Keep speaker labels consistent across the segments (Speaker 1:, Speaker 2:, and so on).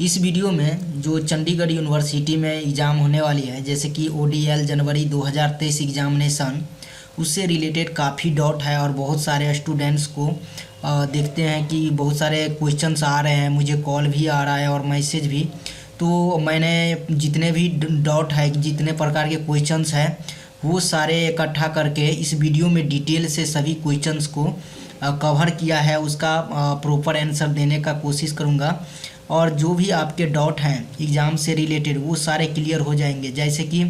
Speaker 1: इस वीडियो में जो चंडीगढ़ यूनिवर्सिटी में एग्ज़ाम होने वाली है, जैसे कि ओडीएल जनवरी 2023 एग्जामिनेशन, उससे रिलेटेड काफ़ी डाउट है और बहुत सारे स्टूडेंट्स को देखते हैं कि बहुत सारे क्वेश्चंस आ रहे हैं, मुझे कॉल भी आ रहा है और मैसेज भी। तो मैंने जितने भी डाउट है, जितने प्रकार के क्वेश्चंस हैं, वो सारे इकट्ठा करके इस वीडियो में डिटेल से सभी क्वेश्चंस को कवर किया है। उसका प्रॉपर आंसर देने का कोशिश करूँगा और जो भी आपके डाउट हैं एग्ज़ाम से रिलेटेड वो सारे क्लियर हो जाएंगे। जैसे कि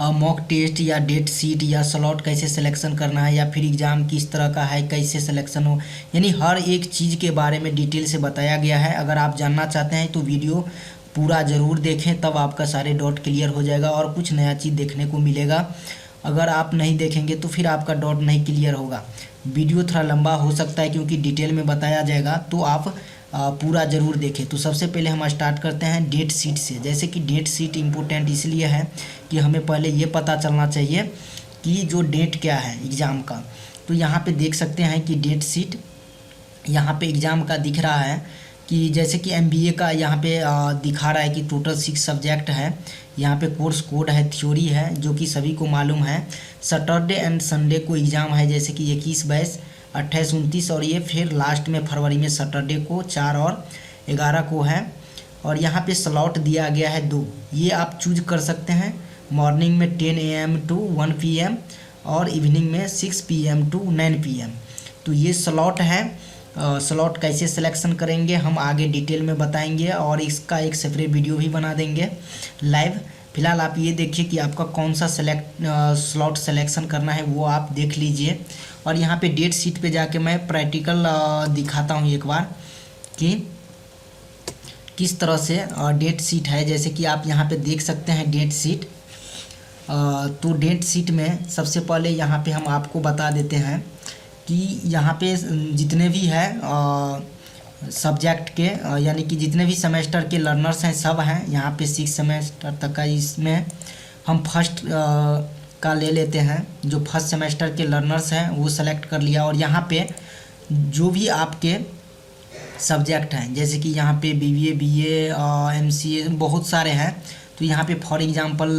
Speaker 1: मॉक टेस्ट या डेट सीट या स्लॉट कैसे सिलेक्शन करना है, या फिर एग्ज़ाम किस तरह का है, कैसे सिलेक्शन हो, यानी हर एक चीज़ के बारे में डिटेल से बताया गया है। अगर आप जानना चाहते हैं तो वीडियो पूरा ज़रूर देखें, तब आपका सारे डाउट क्लियर हो जाएगा और कुछ नया चीज़ देखने को मिलेगा। अगर आप नहीं देखेंगे तो फिर आपका डाउट नहीं क्लियर होगा। वीडियो थोड़ा लंबा हो सकता है क्योंकि डिटेल में बताया जाएगा, तो आप पूरा ज़रूर देखें। तो सबसे पहले हम स्टार्ट करते हैं डेट सीट से। जैसे कि डेट सीट इम्पोर्टेंट इसलिए है कि हमें पहले ये पता चलना चाहिए कि जो डेट क्या है एग्ज़ाम का। तो यहाँ पे देख सकते हैं कि डेट सीट यहाँ पे एग्ज़ाम का दिख रहा है कि जैसे कि एमबीए का यहाँ पे दिखा रहा है कि टोटल 6 सब्जेक्ट है। यहाँ पे कोर्स कोड है, थ्योरी है, जो कि सभी को मालूम है। सैटरडे एंड संडे को एग्ज़ाम है, जैसे कि 21, 22, 28, 29 और ये फिर लास्ट में फरवरी में सैटरडे को 4 और 11 को है। और यहाँ पे स्लॉट दिया गया है 2, ये आप चूज कर सकते हैं। मॉर्निंग में 10 AM टू 1 PM और इवनिंग में 6 PM टू 9 PM। तो ये स्लॉट है। स्लॉट कैसे सिलेक्शन करेंगे हम आगे डिटेल में बताएंगे और इसका एक सेपरेट वीडियो भी बना देंगे लाइव। फिलहाल आप ये देखिए कि आपका कौन सा स्लॉट सिलेक्शन करना है वो आप देख लीजिए। और यहाँ पे डेट शीट पे जाके मैं प्रैक्टिकल दिखाता हूँ एक बार कि किस तरह से डेट शीट है। जैसे कि आप यहाँ पे देख सकते हैं डेट शीट। तो डेट शीट में सबसे पहले यहाँ पे हम आपको बता देते हैं कि यहाँ पे जितने भी है सब्जेक्ट के यानी कि जितने भी सेमेस्टर के लर्नर्स हैं सब हैं यहाँ पे। 6 सेमेस्टर तक का इसमें हम फर्स्ट का ले लेते हैं। जो फर्स्ट सेमेस्टर के लर्नर्स हैं वो सेलेक्ट कर लिया। और यहाँ पे जो भी आपके सब्जेक्ट हैं, जैसे कि यहाँ पे बीबीए, बीए, एमसीए बहुत सारे हैं। तो यहाँ पे फॉर एग्जांपल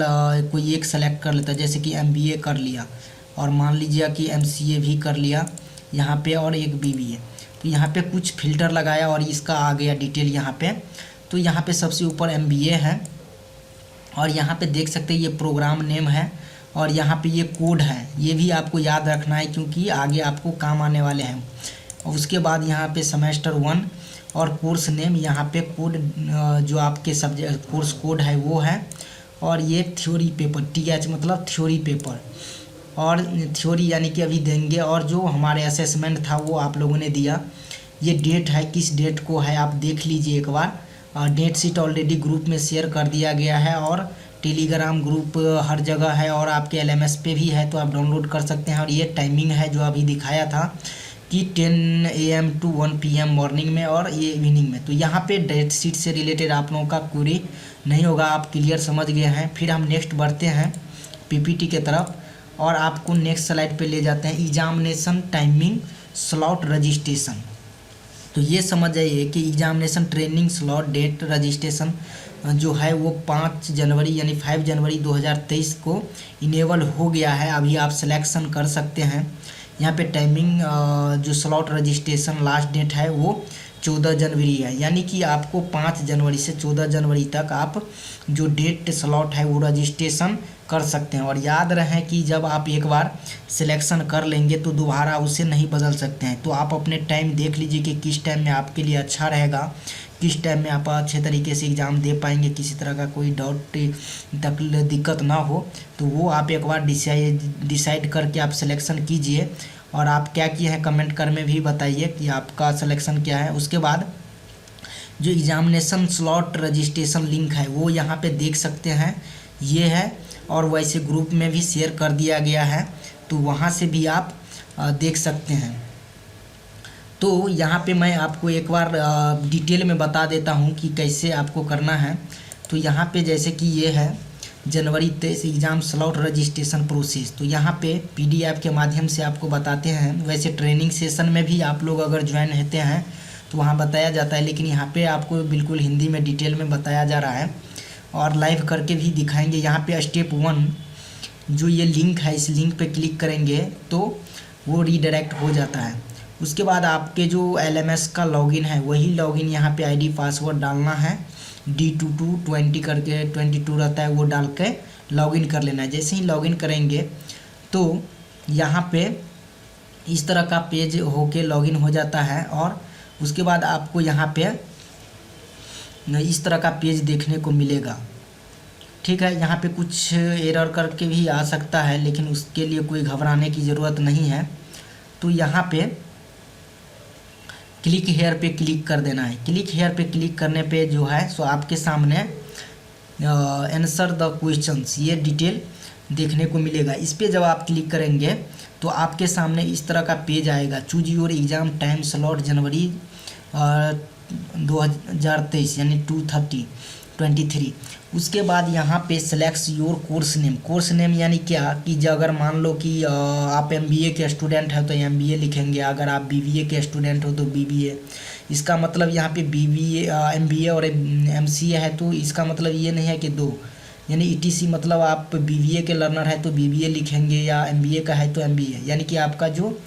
Speaker 1: कोई एक सेलेक्ट कर लेता है, जैसे कि एमबीए कर लिया और मान लीजिए कि एमसीए भी कर लिया यहाँ पे और एक बीबीए। तो यहाँ पे कुछ फिल्टर लगाया और इसका आ गया डिटेल यहाँ पे। तो यहाँ पे सबसे ऊपर एमबीए है और यहाँ पे देख सकते हैं ये प्रोग्राम नेम है और यहाँ पे ये कोड है। ये भी आपको याद रखना है क्योंकि आगे आपको काम आने वाले हैं। और उसके बाद यहाँ पे सेमेस्टर 1 और कोर्स नेम, यहाँ पे कोड जो आपके सब्जेक्ट कोर्स कोड है वो है। और ये थ्योरी पेपर, TH मतलब थ्योरी पेपर, और थ्योरी यानी कि अभी देंगे। और जो हमारे असेसमेंट था वो आप लोगों ने दिया। ये डेट है, किस डेट को है आप देख लीजिए एक बार। डेट शीट ऑलरेडी ग्रुप में शेयर कर दिया गया है और टेलीग्राम ग्रुप हर जगह है और आपके LMS पे भी है, तो आप डाउनलोड कर सकते हैं। और ये टाइमिंग है जो अभी दिखाया था कि 10 AM टू 1 PM मॉर्निंग में और ये इवनिंग में। तो यहाँ पे डेट शीट से रिलेटेड आप लोगों का क्वेरी नहीं होगा, आप क्लियर समझ गए हैं। फिर हम नेक्स्ट बढ़ते हैं PPT के तरफ और आपको नेक्स्ट स्लाइड पे ले जाते हैं। Examination timing slot registration. तो ये समझ जाइए कि examination training slot date registration जो है वो 5 जनवरी यानी 5 जनवरी 2023 को इनेबल हो गया है। अभी आप सिलेक्शन कर सकते हैं। यहाँ पे टाइमिंग जो स्लॉट रजिस्ट्रेशन लास्ट डेट है वो 14 जनवरी है, यानी कि आपको 5 जनवरी से 14 जनवरी तक आप जो डेट स्लॉट है वो रजिस्ट्रेशन कर सकते हैं। और याद रहे कि जब आप एक बार सिलेक्शन कर लेंगे तो दोबारा उसे नहीं बदल सकते हैं। तो आप अपने टाइम देख लीजिए कि किस टाइम में आपके लिए अच्छा रहेगा, किस टाइम में आप अच्छे तरीके से एग्ज़ाम दे पाएंगे, किसी तरह का कोई डाउट तक दिक्कत ना हो। तो वो आप एक बार डिसाइड करके आप सिलेक्शन कीजिए। और आप क्या किए हैं कमेंट कर में भी बताइए कि आपका सिलेक्शन क्या है। उसके बाद जो एग्जामिनेशन स्लॉट रजिस्ट्रेशन लिंक है वो यहाँ पे देख सकते हैं, ये है। और वैसे ग्रुप में भी शेयर कर दिया गया है, तो वहाँ से भी आप देख सकते हैं। तो यहाँ पे मैं आपको एक बार डिटेल में बता देता हूँ कि कैसे आपको करना है। तो यहाँ पे जैसे कि ये है जनवरी 23 एग्ज़ाम स्लॉट रजिस्ट्रेशन प्रोसेस। तो यहाँ पे PDF के माध्यम से आपको बताते हैं। वैसे ट्रेनिंग सेशन में भी आप लोग अगर ज्वाइन होते हैं तो वहाँ बताया जाता है, लेकिन यहाँ पे आपको बिल्कुल हिंदी में डिटेल में बताया जा रहा है और लाइव करके भी दिखाएंगे। यहाँ पे स्टेप 1 जो ये लिंक है, इस लिंक पे क्लिक करेंगे तो वो रीडायरेक्ट हो जाता है। उसके बाद आपके जो LMS का लॉगिन है वही लॉगिन यहाँ पे ID पासवर्ड डालना है, D2220 करके 22 रहता है, वो डाल के लॉगिन कर लेना है। जैसे ही लॉगिन करेंगे तो यहाँ पे इस तरह का पेज होके लॉगिन हो जाता है और उसके बाद आपको यहाँ पे इस तरह का पेज देखने को मिलेगा। ठीक है, यहाँ पे कुछ एरर करके भी आ सकता है, लेकिन उसके लिए कोई घबराने की ज़रूरत नहीं है। तो यहाँ पे क्लिक हेयर पे क्लिक कर देना है। क्लिक हेयर पे क्लिक करने पे जो है सो आपके सामने आंसर द क्वेश्चंस ये डिटेल देखने को मिलेगा। इस पे जब आप क्लिक करेंगे तो आपके सामने इस तरह का पेज आएगा, choose your exam time slot January 2023 यानी 2/30/23। उसके बाद यहाँ पे select your course name. Course name यानी क्या कि जो अगर मान लो कि आप MBA के स्टूडेंट हैं तो MBA लिखेंगे, अगर आप BBA के स्टूडेंट हो तो BBA। इसका मतलब यहाँ पे BBA MBA और MCA है तो इसका मतलब ये नहीं है कि दो, यानी ETC मतलब आप BBA के लर्नर है तो BBA लिखेंगे या MBA का है तो MBA, यानी कि आपका जो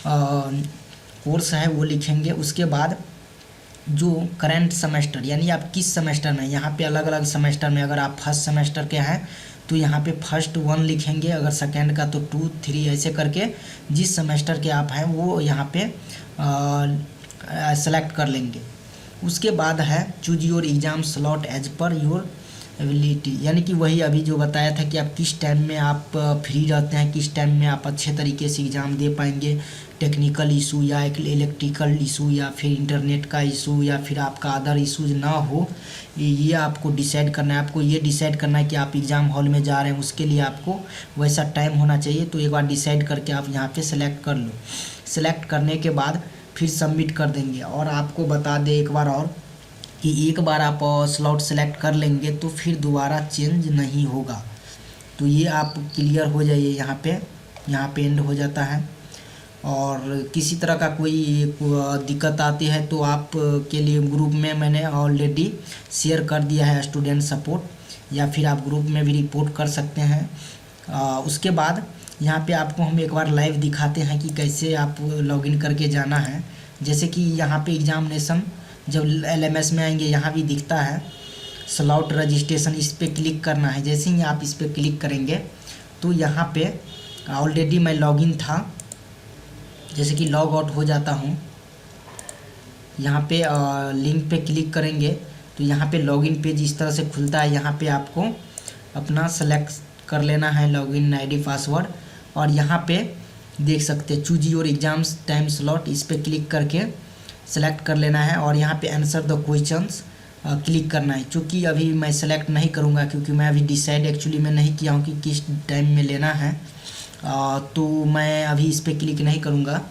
Speaker 1: कोर्स है वो लिखेंगे। उसके बाद जो करंट सेमेस्टर यानी आप किस सेमेस्टर में, यहाँ पे अलग अलग सेमेस्टर में, अगर आप फर्स्ट सेमेस्टर के हैं तो यहाँ पे फर्स्ट 1 लिखेंगे, अगर सेकेंड का तो 2 3 ऐसे करके जिस सेमेस्टर के आप हैं वो यहाँ पे सेलेक्ट कर लेंगे। उसके बाद है choose your exam slot as per your ability, यानी कि वही अभी जो बताया था कि आप किस टाइम में आप फ्री रहते हैं, किस टाइम में आप अच्छे तरीके से एग्ज़ाम दे पाएंगे। टेक्निकल इशू या इलेक्ट्रिकल इशू या फिर इंटरनेट का इशू या फिर आपका अदर इशूज ना हो, ये आपको डिसाइड करना है। आपको ये डिसाइड करना है कि आप एग्ज़ाम हॉल में जा रहे हैं, उसके लिए आपको वैसा टाइम होना चाहिए। तो एक बार डिसाइड करके आप यहाँ पे सेलेक्ट कर लो। सेलेक्ट करने के बाद फिर सबमिट कर देंगे। और आपको बता दें एक बार और कि एक बार आप स्लॉट सेलेक्ट कर लेंगे तो फिर दोबारा चेंज नहीं होगा। तो ये आप क्लियर हो जाइए, यहाँ पे एंड हो जाता है। और किसी तरह का कोई दिक्कत आती है तो आप के लिए ग्रुप में मैंने ऑलरेडी शेयर कर दिया है स्टूडेंट सपोर्ट, या फिर आप ग्रुप में भी रिपोर्ट कर सकते हैं। उसके बाद यहाँ पे आपको हम एक बार लाइव दिखाते हैं कि कैसे आप लॉगिन करके जाना है। जैसे कि यहाँ पे एग्जामिनेशन जब LMS में आएंगे यहाँ भी दिखता है स्लॉट रजिस्ट्रेशन, इस पर क्लिक करना है। जैसे ही आप इस पर क्लिक करेंगे तो यहाँ पे ऑलरेडी मैं लॉगिन था, जैसे कि लॉग आउट हो जाता हूँ। यहाँ पे लिंक पे क्लिक करेंगे तो यहाँ पे लॉगिन पेज इस तरह से खुलता है। यहाँ पे आपको अपना सेलेक्ट कर लेना है लॉगिन ID पासवर्ड, और यहाँ पे देख सकते हैं choose your exams time slot, इस पर क्लिक करके सेलेक्ट कर लेना है और यहाँ पे आंसर द क्वेश्चंस क्लिक करना है। चूँकि अभी मैं सेलेक्ट नहीं करूँगा क्योंकि मैं अभी डिसाइड एक्चुअली में नहीं किया हूँ कि किस टाइम में लेना है, तो मैं अभी इस पर क्लिक नहीं करूँगा,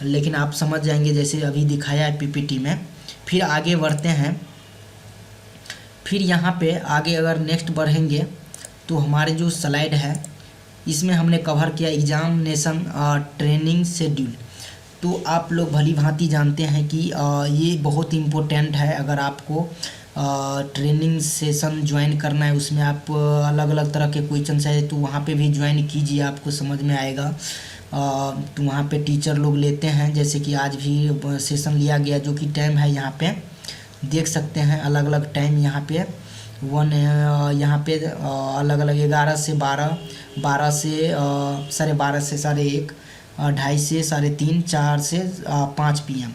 Speaker 1: लेकिन आप समझ जाएंगे जैसे अभी दिखाया है PPT में। फिर आगे बढ़ते हैं। फिर यहाँ पे आगे अगर नेक्स्ट बढ़ेंगे तो हमारे जो स्लाइड है इसमें हमने कवर किया एग्जामिनेशन ट्रेनिंग शेड्यूल। तो आप लोग भली भांति जानते हैं कि ये बहुत इम्पोर्टेंट है। अगर आपको ट्रेनिंग सेशन ज्वाइन करना है, उसमें आप अलग अलग तरह के क्वेश्चंस है तो वहाँ पे भी ज्वाइन कीजिए, आपको समझ में आएगा। तो वहाँ पे टीचर लोग लेते हैं, जैसे कि आज भी सेशन लिया गया जो कि टाइम है यहाँ पे देख सकते हैं, अलग अलग टाइम यहाँ पे यहाँ पे अलग अलग 11 से 12, 12 से 12:30 से 1:30, 2:30 से 3:30, 4 से 5 PM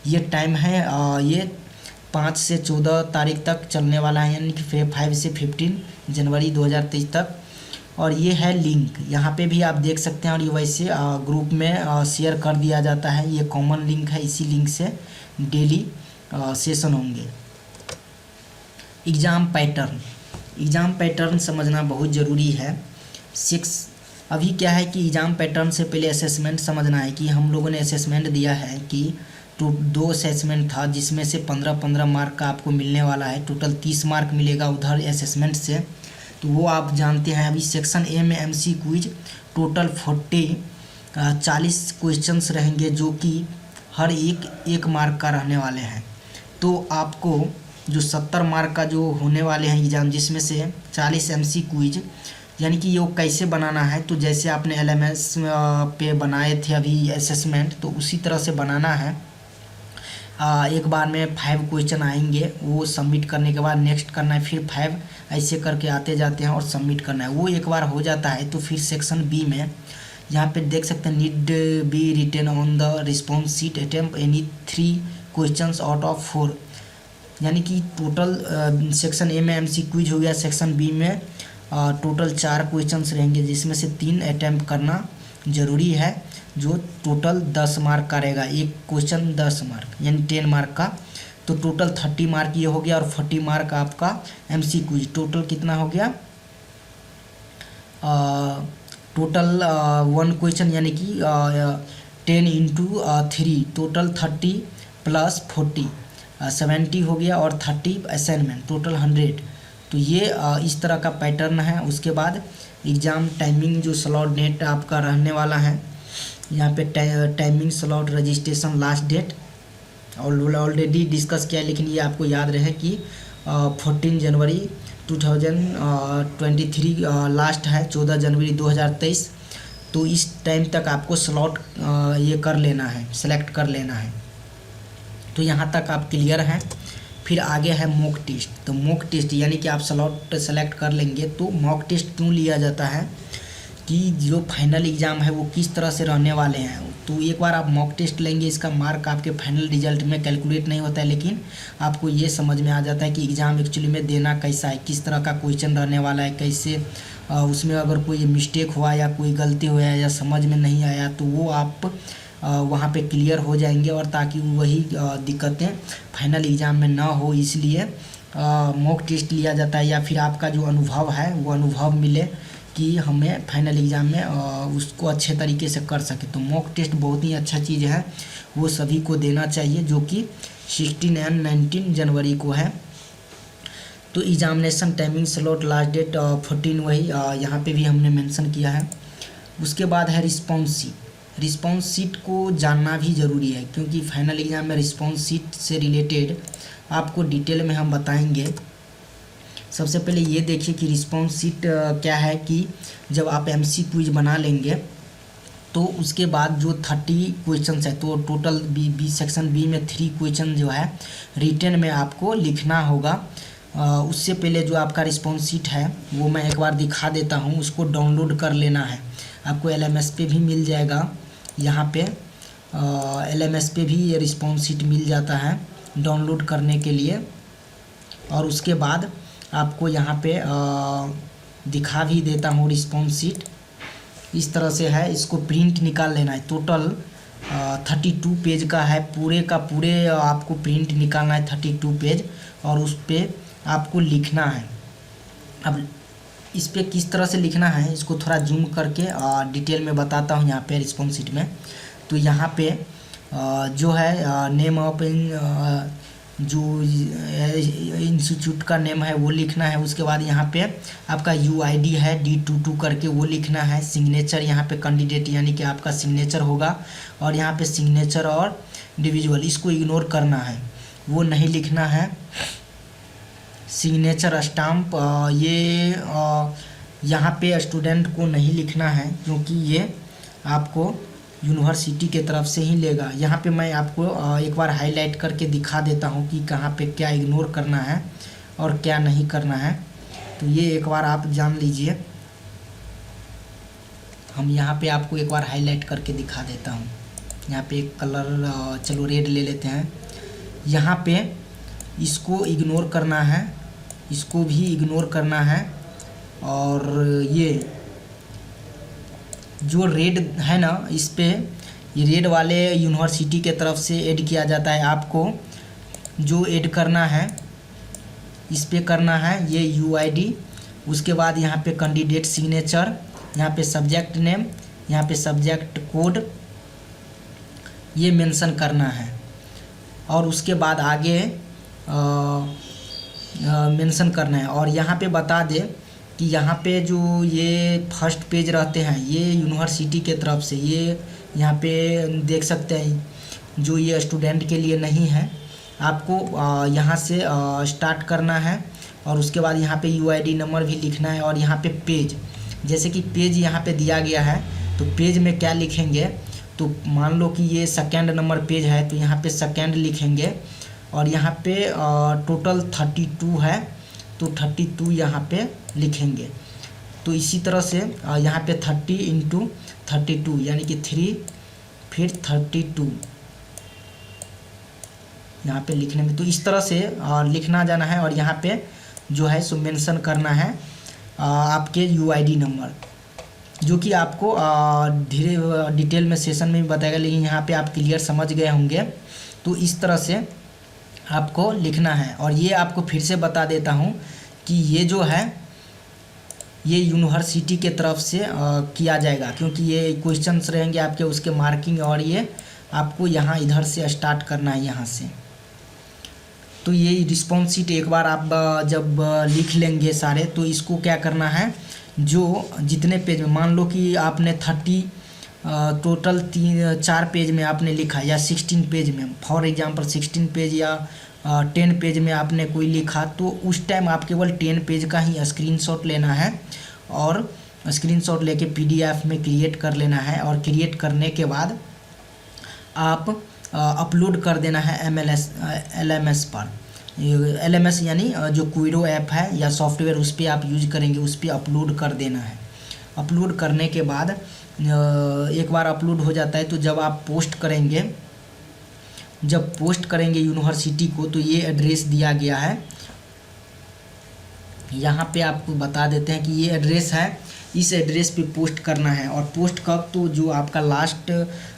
Speaker 1: ये टाइम है। ये 5 से 14 तारीख तक चलने वाला है, यानी कि 5 से 15 जनवरी 2023 तक। और ये है लिंक, यहाँ पे भी आप देख सकते हैं। और ये वैसे ग्रुप में शेयर कर दिया जाता है, ये कॉमन लिंक है, इसी लिंक से डेली सेशन होंगे। एग्ज़ाम पैटर्न समझना बहुत ज़रूरी है। 6 अभी क्या है कि एग्ज़ाम पैटर्न से पहले असेसमेंट समझना है कि हम लोगों ने असेसमेंट दिया है कि तो 2 असेसमेंट था जिसमें से 15-15 मार्क का आपको मिलने वाला है। टोटल 30 मार्क मिलेगा उधर असेसमेंट से, तो वो आप जानते हैं। अभी सेक्शन A में MC क्विज टोटल 40 40 क्वेश्चंस रहेंगे जो कि हर एक मार्क का रहने वाले हैं। तो आपको जो 70 मार्क का जो होने वाले हैं एग्ज़ाम, जिसमें से 40 MC क्विज, यानी कि ये कैसे बनाना है, तो जैसे आपने LMS पे बनाए थे अभी असेसमेंट, तो उसी तरह से बनाना है। एक बार में 5 क्वेश्चन आएंगे, वो सबमिट करने के बाद नेक्स्ट करना है, फिर 5 ऐसे करके आते जाते हैं और सबमिट करना है। वो एक बार हो जाता है तो फिर सेक्शन बी में यहाँ पे देख सकते हैं, need be written on the response sheet attempt any 3 questions out of 4, यानी कि टोटल सेक्शन ए में MC क्विज हो गया, सेक्शन बी में टोटल 4 क्वेश्चंस रहेंगे, जिसमें से 3 अटैम्प्ट करना ज़रूरी है, जो टोटल 10 मार्क का रहेगा। एक क्वेश्चन 10 मार्क यानी 10 मार्क का, तो टोटल 30 मार्क ये हो गया, और 40 मार्क आपका MC क्विज। टोटल कितना हो गया, टोटल 1 क्वेश्चन यानी कि 10 इंटू 3, टोटल 30 प्लस 40 70 हो गया, और 30 असाइनमेंट, टोटल 100। तो ये इस तरह का पैटर्न है। उसके बाद एग्ज़ाम टाइमिंग जो स्लॉट डेट आपका रहने वाला है, यहाँ पे timing slot registration last date और ऑलरेडी डिस्कस किया है, लेकिन ये आपको याद रहे कि 14 जनवरी 2023 लास्ट है, 14 जनवरी 2023। तो इस टाइम तक आपको स्लॉट ये कर लेना है, सेलेक्ट कर लेना है। तो यहाँ तक आप क्लियर हैं। फिर आगे है मॉक टेस्ट। तो मॉक टेस्ट यानी कि आप स्लॉट सेलेक्ट कर लेंगे, तो मॉक टेस्ट क्यों लिया जाता है कि जो फाइनल एग्ज़ाम है वो किस तरह से रहने वाले हैं। तो एक बार आप मॉक टेस्ट लेंगे, इसका मार्क आपके फाइनल रिजल्ट में कैलकुलेट नहीं होता है, लेकिन आपको ये समझ में आ जाता है कि एग्ज़ाम एक्चुअली में देना कैसा है, किस तरह का क्वेश्चन रहने वाला है, कैसे उसमें अगर कोई मिस्टेक हुआ या कोई गलती हुआ या समझ में नहीं आया, तो वो आप वहाँ पे क्लियर हो जाएंगे, और ताकि वही दिक्कतें फाइनल एग्ज़ाम में ना हो, इसलिए मॉक टेस्ट लिया जाता है। या फिर आपका जो अनुभव है वो अनुभव मिले कि हमें फाइनल एग्ज़ाम में उसको अच्छे तरीके से कर सके। तो मॉक टेस्ट बहुत ही अच्छा चीज़ है, वो सभी को देना चाहिए, जो कि 16 और 19 जनवरी को है। तो examination timing slot last date 14, वही यहाँ पे भी हमने मेंशन किया है। उसके बाद है रिस्पॉन्स शीट। रिस्पॉन्स शीट को जानना भी ज़रूरी है, क्योंकि फाइनल एग्ज़ाम में रिस्पॉन्स शीट से रिलेटेड आपको डिटेल में हम बताएंगे। सबसे पहले ये देखिए कि रिस्पॉन्स शीट क्या है, कि जब आप MC क्विज बना लेंगे तो उसके बाद जो 30 क्वेश्चंस है, तो टोटल बी सेक्शन बी में 3 क्वेश्चन जो है रिटन में आपको लिखना होगा। उससे पहले जो आपका रिस्पॉन्स शीट है वो मैं एक बार दिखा देता हूँ, उसको डाउनलोड कर लेना है। आपको LMS पे भी मिल जाएगा, यहाँ पे LMS पे भी ये रिस्पॉन्स शीट मिल जाता है डाउनलोड करने के लिए। और उसके बाद आपको यहाँ पे दिखा भी देता हूँ रिस्पॉन्स शीट, इस तरह से है। इसको प्रिंट निकाल लेना है। टोटल 32 पेज का है, पूरे का पूरे आपको प्रिंट निकालना है 32 पेज, और उस पर आपको लिखना है। अब इस पर किस तरह से लिखना है, इसको थोड़ा जूम करके डिटेल में बताता हूँ। यहाँ पे रिस्पॉन्स शीट में तो यहाँ पे जो है नेम ऑफ जो इंस्टीट्यूट का नेम है वो लिखना है। उसके बाद यहाँ पे आपका UID है D22 करके, वो लिखना है। सिग्नेचर यहाँ पे कैंडिडेट यानी कि आपका सिग्नेचर होगा, और यहाँ पे सिग्नेचर और इंडिविजुअल इसको इग्नोर करना है, वो नहीं लिखना है। सिग्नेचर स्टाम्प ये यहाँ पे स्टूडेंट को नहीं लिखना है, क्योंकि ये आपको यूनिवर्सिटी के तरफ से ही लेगा। यहाँ पे मैं आपको एक बार हाईलाइट करके दिखा देता हूँ कि कहाँ पे क्या इग्नोर करना है और क्या नहीं करना है। तो ये एक बार आप जान लीजिए। हम यहाँ पे आपको एक बार हाईलाइट करके दिखा देता हूँ। यहाँ पे एक कलर चलो रेड ले लेते हैं। यहाँ पे इसको इग्नोर करना है, इसको भी इग्नोर करना है, और ये जो रेड है ना, इस पे ये रेड वाले यूनिवर्सिटी के तरफ से ऐड किया जाता है। आपको जो ऐड करना है इस पे करना है ये UID। उसके बाद यहाँ पे कैंडिडेट सिग्नेचर, यहाँ पे सब्जेक्ट नेम, यहाँ पे सब्जेक्ट कोड, ये मेंशन करना है। और उसके बाद आगे मेंशन करना है। और यहाँ पे बता दे कि यहाँ पे जो ये फर्स्ट पेज रहते हैं ये यूनिवर्सिटी के तरफ से, ये यहाँ पे देख सकते हैं जो ये स्टूडेंट के लिए नहीं है। आपको यहाँ से स्टार्ट करना है और उसके बाद यहाँ पे यूआईडी नंबर भी लिखना है और यहाँ पे पेज, जैसे कि पेज यहाँ पे दिया गया है तो पेज में क्या लिखेंगे, तो मान लो कि ये सेकेंड नंबर पेज है तो यहाँ पे सेकेंड लिखेंगे और यहाँ पे टोटल 32 है तो 32 यहाँ पे लिखेंगे। तो इसी तरह से यहाँ पे 30 × 32 यानी कि 3 फिर 32 यहाँ पे लिखने में, तो इस तरह से लिखना जाना है और यहाँ पे जो है सो मेंशन करना है आपके यूआईडी नंबर, जो कि आपको धीरे डिटेल में सेशन में भी बताएगा, लेकिन यहाँ पे आप क्लियर समझ गए होंगे। तो इस तरह से आपको लिखना है और ये आपको फिर से बता देता हूँ कि ये जो है ये यूनिवर्सिटी के तरफ से किया जाएगा, क्योंकि ये क्वेश्चंस रहेंगे आपके उसके मार्किंग और ये आपको यहाँ इधर से स्टार्ट करना है यहाँ से। तो ये रिस्पॉन्स शीट एक बार आप जब लिख लेंगे सारे तो इसको क्या करना है, जो जितने पेज में मान लो कि आपने 30 टोटल 4 पेज में आपने लिखा या 16 पेज में, फॉर एग्जांपल 16 पेज या 10 पेज में आपने कोई लिखा, तो उस टाइम आप केवल 10 पेज का ही स्क्रीनशॉट लेना है और स्क्रीनशॉट लेके पीडीएफ में क्रिएट कर लेना है और क्रिएट करने के बाद आप अपलोड कर देना है LMS पर। LMS यानी जो क्विरो ऐप है या सॉफ्टवेयर उस पर आप यूज करेंगे, उस पर अपलोड कर देना है। अपलोड करने के बाद एक बार अपलोड हो जाता है तो जब आप पोस्ट करेंगे यूनिवर्सिटी को, तो ये एड्रेस दिया गया है, यहाँ पे आपको बता देते हैं कि ये एड्रेस है, इस एड्रेस पे पोस्ट करना है। और पोस्ट कब, तो जो आपका लास्ट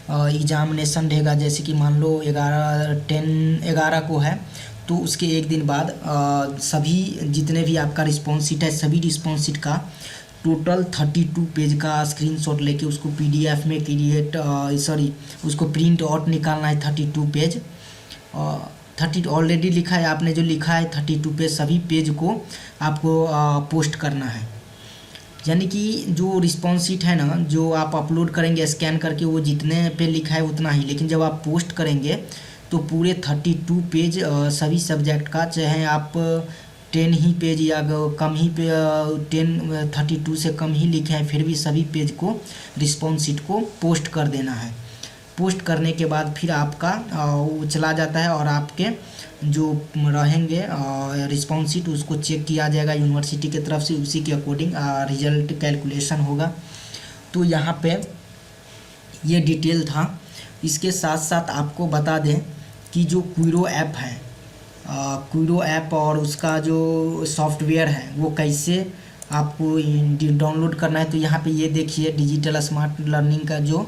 Speaker 1: एग्जामिनेशन रहेगा, जैसे कि मान लो 11 को है तो उसके एक दिन बाद सभी जितने भी आपका रिस्पॉन्स शीट है, सभी रिस्पॉन्स शीट का टोटल 32 पेज का स्क्रीनशॉट लेके उसको पीडीएफ में उसको प्रिंट आउट निकालना है 32 पेज। 30 ऑलरेडी लिखा है आपने, जो लिखा है 32 पेज, सभी पेज को आपको पोस्ट करना है। यानी कि जो रिस्पॉन्स शीट है ना, जो आप अपलोड करेंगे स्कैन करके, वो जितने पे लिखा है उतना ही, लेकिन जब आप पोस्ट करेंगे तो पूरे 32 पेज सभी सब्जेक्ट का, चाहे आप 10 ही पेज या कम ही पे 32 से कम ही लिखे हैं, फिर भी सभी पेज को रिस्पॉन्स शीट को पोस्ट कर देना है। पोस्ट करने के बाद फिर आपका वो चला जाता है और आपके जो रहेंगे रिस्पॉन्स शीट उसको चेक किया जाएगा यूनिवर्सिटी की तरफ से, उसी के अकॉर्डिंग रिजल्ट कैलकुलेशन होगा। तो यहाँ पे ये डिटेल था। इसके साथ साथ आपको बता दें कि जो क्विरो ऐप है, क्विरो ऐप और उसका जो सॉफ्टवेयर है वो कैसे आपको डाउनलोड करना है, तो यहाँ पे ये देखिए डिजिटल स्मार्ट लर्निंग का जो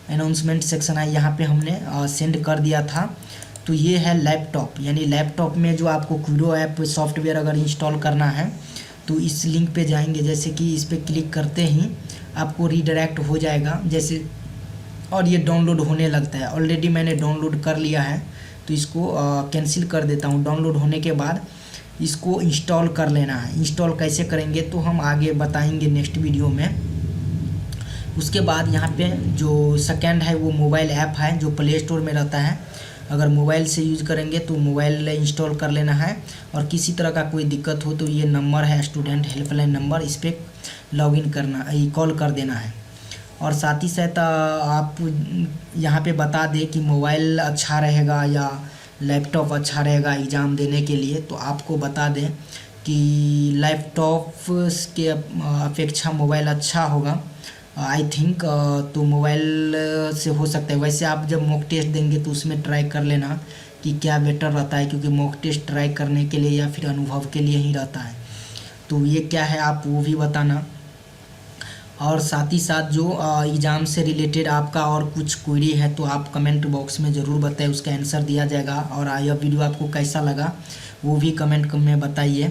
Speaker 1: अनाउंसमेंट सेक्शन है, यहाँ पे हमने सेंड कर दिया था। तो ये है लैपटॉप, यानी लैपटॉप में जो आपको क्विरो ऐप सॉफ्टवेयर अगर इंस्टॉल करना है तो इस लिंक पे जाएंगे, जैसे कि इस पर क्लिक करते ही आपको रीडायरेक्ट हो जाएगा जैसे, और ये डाउनलोड होने लगता है। ऑलरेडी मैंने डाउनलोड कर लिया है तो इसको कैंसिल कर देता हूँ। डाउनलोड होने के बाद इसको इंस्टॉल कर लेना है। इंस्टॉल कैसे करेंगे तो हम आगे बताएंगे नेक्स्ट वीडियो में। उसके बाद यहाँ पे जो सेकेंड है वो मोबाइल ऐप है जो प्ले स्टोर में रहता है। अगर मोबाइल से यूज़ करेंगे तो मोबाइल इंस्टॉल कर लेना है, और किसी तरह का कोई दिक्कत हो तो ये नंबर है स्टूडेंट हेल्पलाइन नंबर, इस पर लॉगिन करना, कॉल कर देना है। और साथ ही साथ आप यहाँ पे बता दें कि मोबाइल अच्छा रहेगा या लैपटॉप अच्छा रहेगा एग्ज़ाम देने के लिए, तो आपको बता दें कि लैपटॉप के अपेक्षा मोबाइल अच्छा होगा आई थिंक। तो मोबाइल से हो सकता है, वैसे आप जब मॉक टेस्ट देंगे तो उसमें ट्राई कर लेना कि क्या बेटर रहता है, क्योंकि मॉक टेस्ट ट्राई करने के लिए या फिर अनुभव के लिए ही रहता है। तो ये क्या है आप वो भी बताना। और साथ ही साथ जो एग्ज़ाम से रिलेटेड आपका और कुछ क्वेरी है तो आप कमेंट बॉक्स में ज़रूर बताएं, उसका आंसर दिया जाएगा। और यह वीडियो आपको कैसा लगा वो भी कमेंट में बताइए,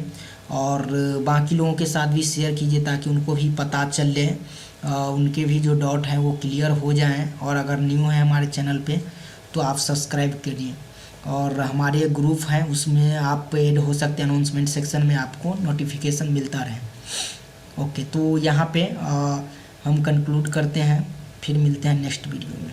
Speaker 1: और बाकी लोगों के साथ भी शेयर कीजिए ताकि उनको भी पता चले, उनके भी जो डाउट हैं वो क्लियर हो जाएं। और अगर न्यू है हमारे चैनल पे तो आप सब्सक्राइब करिए, और हमारे ग्रुप हैं उसमें आप ऐड हो सकते हैं, अनाउंसमेंट सेक्शन में आपको नोटिफिकेशन मिलता रहे। ओके, तो यहाँ पे हम कंक्लूड करते हैं, फिर मिलते हैं नेक्स्ट वीडियो में।